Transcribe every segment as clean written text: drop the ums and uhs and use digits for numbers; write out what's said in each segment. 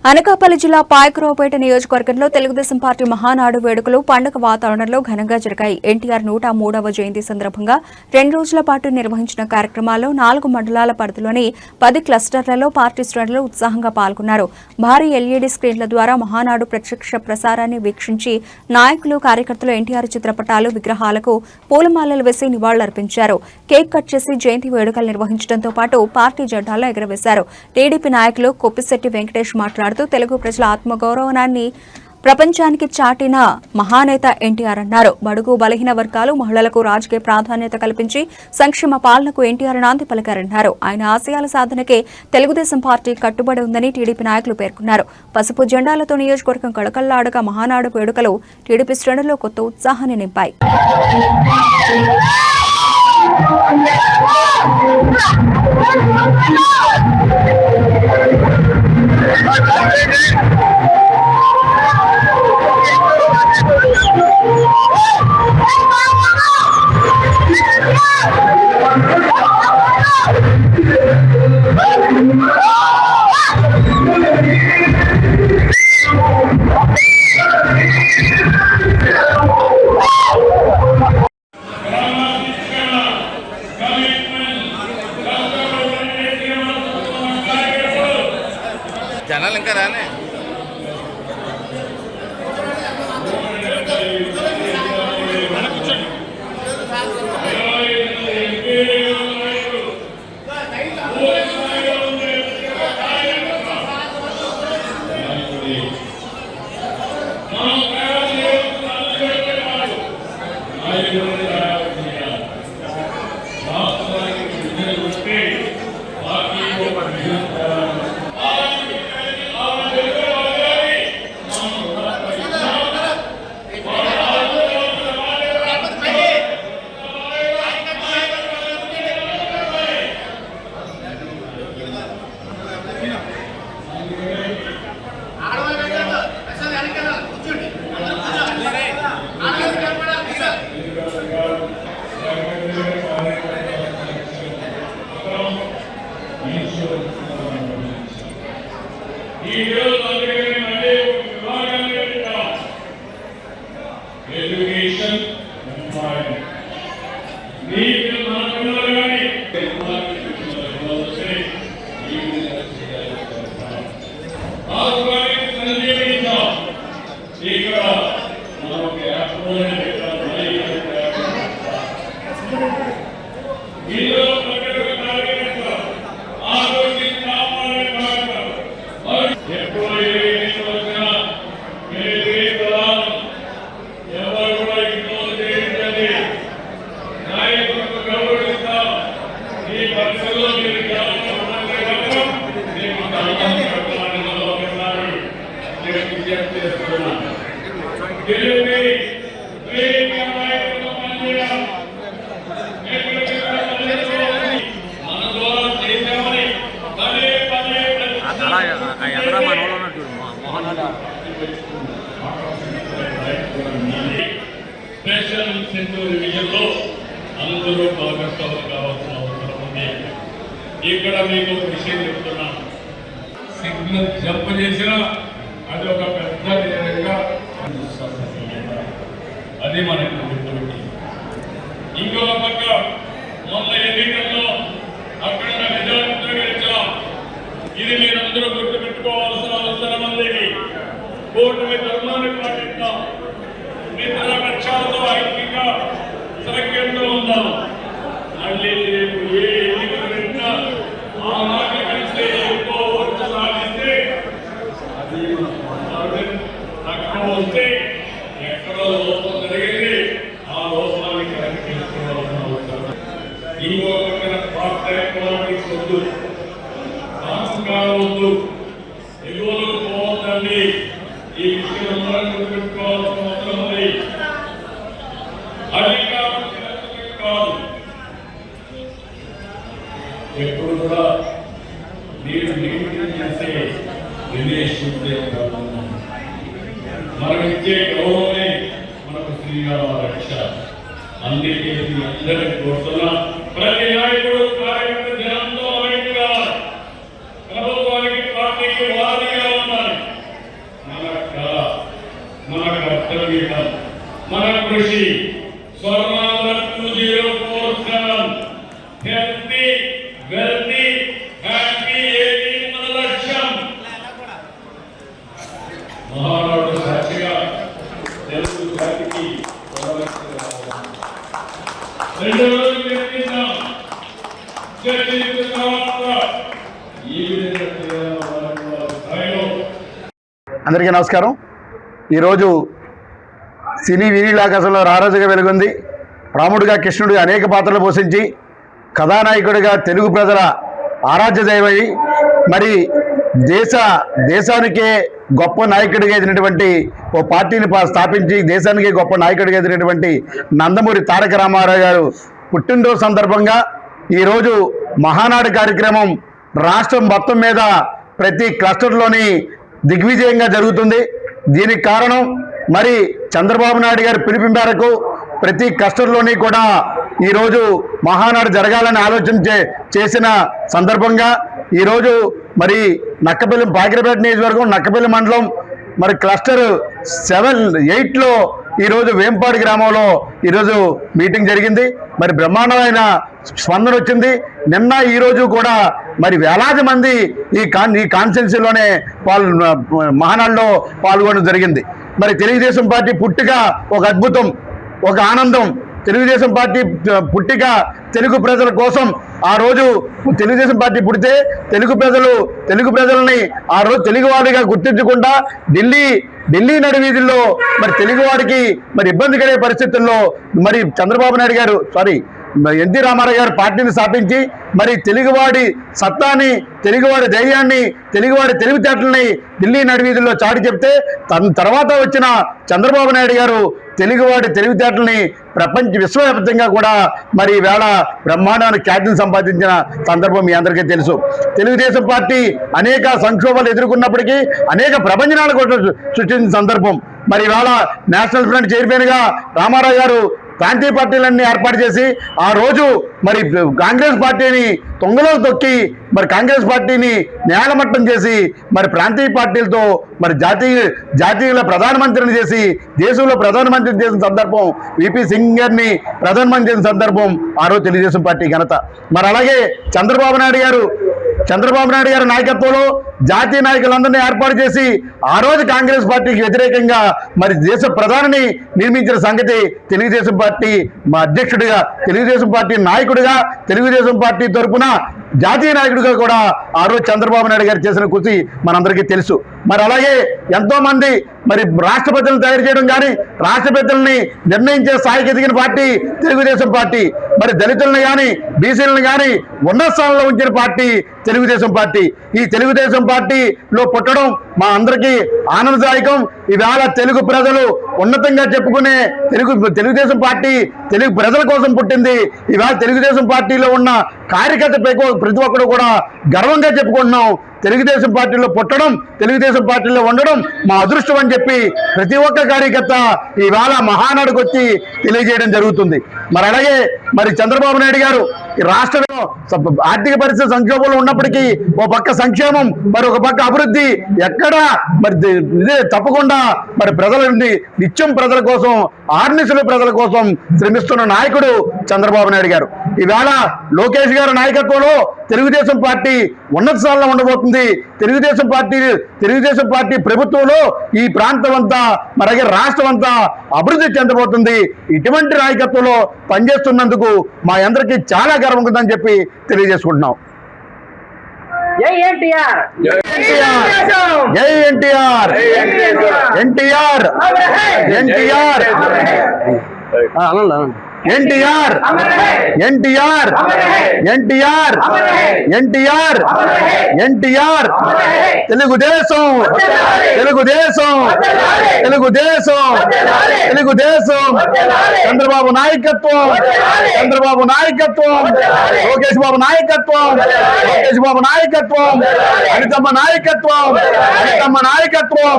అనకాపల్లి జిల్లా పాయకరావుపేట నియోజకవర్గంలో తెలుగుదేశం పార్టీ మహానాడు వేడుకలు పండుగ వాతావరణంలో ఘనంగా జరిగాయి. ఎన్టీఆర్ 103వ జయంతి సందర్భంగా 2 రోజుల పాటు నిర్వహించిన కార్యక్రమాల్లో 4 మండలాల పరిధిలోని 10 క్లస్టర్లలో పార్టీ శ్రేణులు ఉత్సాహంగా పాల్గొన్నారు. భారీ ఎల్ఈడీ స్క్రీన్ల ద్వారా మహానాడు ప్రత్యక్ష ప్రసారాన్ని వీక్షించి నాయకులు, కార్యకర్తలు ఎన్టీఆర్ చిత్రపటాలు, విగ్రహాలకు పూలమాలలు వేసి నివాళులర్పించారు. కేక్ కట్ చేసి జయంతి వేడుకలు నిర్వహించడంతో పాటు పార్టీ జెండాలను ఎగురవేశారు. టీడీపీ నాయకులు కొప్పిశెట్టి వెంకటేష్ మాట్లాడుతూ తెలుగు ప్రజల ఆత్మగౌరవాన్ని ప్రపంచానికి చాటిన మహానేత ఎన్టీఆర్ అన్నారు. బడుగు బలహీన వర్గాలు, మహిళలకు రాజకీయ ప్రాధాన్యత కల్పించి సంక్షేమ పాలనకు ఎన్టీఆర్ నాంది పలికారన్నారు. ఆయన ఆశయాల సాధనకే తెలుగుదేశం పార్టీ కట్టుబడి ఉందని టీడీపీ నాయకులు పేర్కొన్నారు. పసుపు జెండాలతో నియోజకవర్గం కళకళలాడగా మహానాడు వేడుకలు టీడీపీ శ్రేణుల్లో కొత్త ఉత్సాహాన్ని నింపాయి. జనాలు ఇంకా రానే ఎడ్యుకేషన్ స్పెషల్ ఇన్సెంటివ్ రివిజన్లో అందరూ భాగస్వాములు కావాల్సిన అవసరం ఉంది. ఇక్కడ మీకు ఒక విషయం చెప్తున్నాను, సిగ్నల్ జంప్ చేసినా అది ఒక పెద్ద విధంగా అది మనకు గుర్తుపెట్టి. ఇంకొక పక్క మొన్న ఎన్నికల్లో అక్కడ మెజారిటీతో గెలిచాం. ఇది మీరందరూ గుర్తుపెట్టుకోవాల్సిన అవసరం ఉంది. కూటమి ధర్మాన్ని పాటిస్తాం, ఇతర పక్షాలతో ఐక్యంగా సఖ్యంగా ఉందాం. మళ్ళీ రేపు ఏ ఎన్నికలు పెట్టినా ఆ మాట కలిస్తే ఎక్కువ ఓట్లు సాధిస్తే అది తక్కువ వస్తే ఎక్కడో లోపం జరిగింది, ఆ లోపాన్ని కరెక్ట్ చేసుకోవాల్సిన అవసరం. ఇంకో పక్కన పార్టీ వద్దు, సంస్కారం వద్దు, ఎగువలు పోవద్దండి. ఈ విషయం గుర్తుపెట్టుకోవాల్సిన అవసరం ఉంది. అధికారం కాదు, ఎప్పుడు కూడా మీరు నియమితం చేసే రిలేషన్షిప్ కాదు. మనం ఇచ్చే గౌరవమే మనకు శ్రీరామ రక్ష. అందుకే అందరికీ కోరుతున్నా, ప్రతి నాయకుడు కార్యక్రమ జనంతో ప్రభుత్వానికి పార్టీకి వారధిగా ఉండాలి. చేయడం మన కృషి. Swarnandhra 2047 healthy wealthy happy AP మన లక్ష్యం. మహానాడు సాక్షిగా తెలుగు జాతికి రెండు రోజులు చర్చిద్దాం. చర్చించిన తర్వాత ఈ విధంగా చేయాలన్న స్థాయిలో. అందరికీ నమస్కారం. ఈరోజు సినీ వీరిలాకాశంలో రారాజుగా వెలుగొంది. రాముడిగా కృష్ణుడిగా అనేక పాత్రలు పోషించి కథానాయకుడిగా తెలుగు ప్రజల ఆరాధ్య దైవై మరి దేశానికే గొప్ప నాయకుడిగా ఎదిగినటువంటి ఓ పార్టీని స్థాపించి దేశానికి గొప్ప నాయకుడిగా ఎదిగినటువంటి నందమూరి తారక రామారావు గారు పుట్టినరోజు సందర్భంగా ఈరోజు మహానాడు కార్యక్రమం రాష్ట్రం మొత్తం మీద ప్రతి క్లస్టర్లోని దిగ్విజయంగా జరుగుతుంది. దీనికి కారణం మరి చంద్రబాబు నాయుడు గారి పిలుపు మేరకు ప్రతి క్లస్టర్లోని కూడా ఈరోజు మహానాడు జరగాలని ఆలోచన చేసిన సందర్భంగా ఈరోజు మరి నక్కపల్లి పాకిరపేట నియోజకవర్గం నక్కపల్లి మండలం మరి క్లస్టర్ 7-8లో ఈరోజు వేంపాడు గ్రామంలో ఈరోజు మీటింగ్ జరిగింది. మరి బ్రహ్మాండమైన స్పందన వచ్చింది. నిన్న ఈరోజు కూడా మరి వేలాది మంది ఈ కాన్స్టిట్యున్సీలోనే మహానాడులో పాల్గొనడం జరిగింది. మరి తెలుగుదేశం పార్టీ పుట్టిక ఒక అద్భుతం, ఒక ఆనందం. తెలుగుదేశం పార్టీ పుట్టిక తెలుగు ప్రజల కోసం. ఆ రోజు తెలుగుదేశం పార్టీ పుడితే తెలుగు ప్రజలని ఆ రోజు తెలుగువాడిగా గుర్తించకుండా ఢిల్లీ నడివీధుల్లో మరి తెలుగువాడికి మరి ఇబ్బంది కలిగే పరిస్థితుల్లో మరి చంద్రబాబు నాయుడు గారు ఎన్టీ రామారావు గారు పార్టీని స్థాపించి మరి తెలుగువాడి సత్తాని, తెలుగువాడి ధైర్యాన్ని, తెలుగువాడి తెలివితేటల్ని ఢిల్లీ నడివీధుల్లో చాటి చెప్తే తర్వాత వచ్చిన చంద్రబాబు నాయుడు గారు తెలుగువాడి తెలివితేటల్ని విశ్వవ్యాప్తంగా కూడా మరి వేళ బ్రహ్మాండమైన ఖ్యాతిని సంపాదించిన సందర్భం మీ అందరికీ తెలుసు. తెలుగుదేశం పార్టీ అనేక సంక్షోభాలు ఎదుర్కొన్నప్పటికీ అనేక ప్రభంజనాలు కూడా సృష్టించిన సందర్భం. మరి ఇవాళ నేషనల్ ఫ్రంట్ చైర్మన్గా రామారావు గారు ప్రాంతీయ పార్టీలన్నీ ఏర్పాటు చేసి ఆ రోజు మరి కాంగ్రెస్ పార్టీని తొంగలో తొక్కి మరి కాంగ్రెస్ పార్టీని నేలమట్టం చేసి మరి ప్రాంతీయ పార్టీలతో మరి జాతీయ ప్రధానమంత్రిని చేసి దేశంలో ప్రధానమంత్రిని చేసిన సందర్భం, విపి సింగ్ గారిని ప్రధానమంత్రి చేసిన సందర్భం ఆ రోజు తెలుగుదేశం పార్టీ ఘనత. మరి అలాగే చంద్రబాబు నాయుడు గారి నాయకత్వంలో జాతీయ నాయకులందరినీ ఏర్పాటు చేసి ఆ రోజు కాంగ్రెస్ పార్టీకి వ్యతిరేకంగా మరి దేశ ప్రధానిని నిర్మించిన సంగతి తెలుగుదేశం పార్టీ మా అధ్యక్షుడిగా, తెలుగుదేశం పార్టీ నాయకుడిగా, తెలుగుదేశం పార్టీ తరఫున జాతీయ నాయకుడిగా కూడా ఆ రోజు చంద్రబాబు నాయుడు గారు చేసిన కృషి మనందరికీ తెలుసు. మరి అలాగే ఎంతో మంది మరి రాష్ట్రపతులను తయారు చేయడం కానీ రాష్ట్రపతుల్ని నిర్ణయించే స్థాయికి ఎదిగిన పార్టీ తెలుగుదేశం పార్టీ. మరి దళితులను కానీ బీసీలను కానీ ఉన్నత స్థానంలో ఉంచిన పార్టీ తెలుగుదేశం పార్టీ. ఈ తెలుగుదేశం పార్టీలో పుట్టడం మా అందరికీ ఆనందదాయకం. ఈవేళ తెలుగు ప్రజలు ఉన్నతంగా చెప్పుకునే తెలుగుదేశం పార్టీ తెలుగు ప్రజల కోసం పుట్టింది. ఈవేళ తెలుగుదేశం పార్టీలో ఉన్న కార్యకర్త ప్రతి ఒక్కరు కూడా గర్వంగా చెప్పుకుంటున్నాం. తెలుగుదేశం పార్టీలో పుట్టడం, తెలుగుదేశం పార్టీలో ఉండడం మా అదృష్టం అని చెప్పి ప్రతి ఒక్క కార్యకర్త ఈవేళ మహానాడుకు వచ్చి తెలియజేయడం జరుగుతుంది. మరి అలాగే మరి చంద్రబాబు నాయుడు గారు ఈ రాష్ట్రంలో ఆర్థిక పరిస్థితి సంక్షోభంలో ఉన్నప్పటికీ ఓ పక్క సంక్షేమం, మరి ఒక పక్క అభివృద్ధి ఎక్కడా మరి ఇదే తప్పకుండా మరి ప్రజలని నిత్యం ప్రజల కోసం, ఆర్నిసులు ప్రజల కోసం శ్రమిస్తున్న నాయకుడు చంద్రబాబు నాయుడు గారు. ఈవేళ లోకేష్ గారి నాయకత్వంలో తెలుగుదేశం పార్టీ ఉన్నత స్థానంలో ఉండబోతుంది. తెలుగుదేశం పార్టీ ప్రభుత్వంలో ఈ ప్రాంతం అంతా మరి రాష్ట్రం అంతా అభివృద్ధి చెందబోతుంది. ఇటువంటి నాయకత్వంలో పనిచేస్తున్నందుకు మా అందరికీ చాలా గర్వం ఉందని చెప్పి తెలియజేసుకుంటున్నాం. జై ఎన్టీఆర్, జై ఎన్టీఆర్, ఎన్టీఆర్, ఎన్టీఆర్, ఎన్టీఆర్, ఎన్టీఆర్, ఎన్టీఆర్, ఎన్టీఆర్, ఎన్టీఆర్, తెలుగుదేశం, తెలుగుదేశం, తెలుగుదేశం, తెలుగుదేశం, చంద్రబాబు నాయకత్వం, చంద్రబాబు నాయకత్వం, లోకేష్ బాబు నాయకత్వం, లోకేష్ బాబు నాయకత్వం, అనితమ్మ నాయకత్వం, అనితమ్మ నాయకత్వం,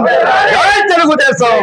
జై తెలుగుదేశం.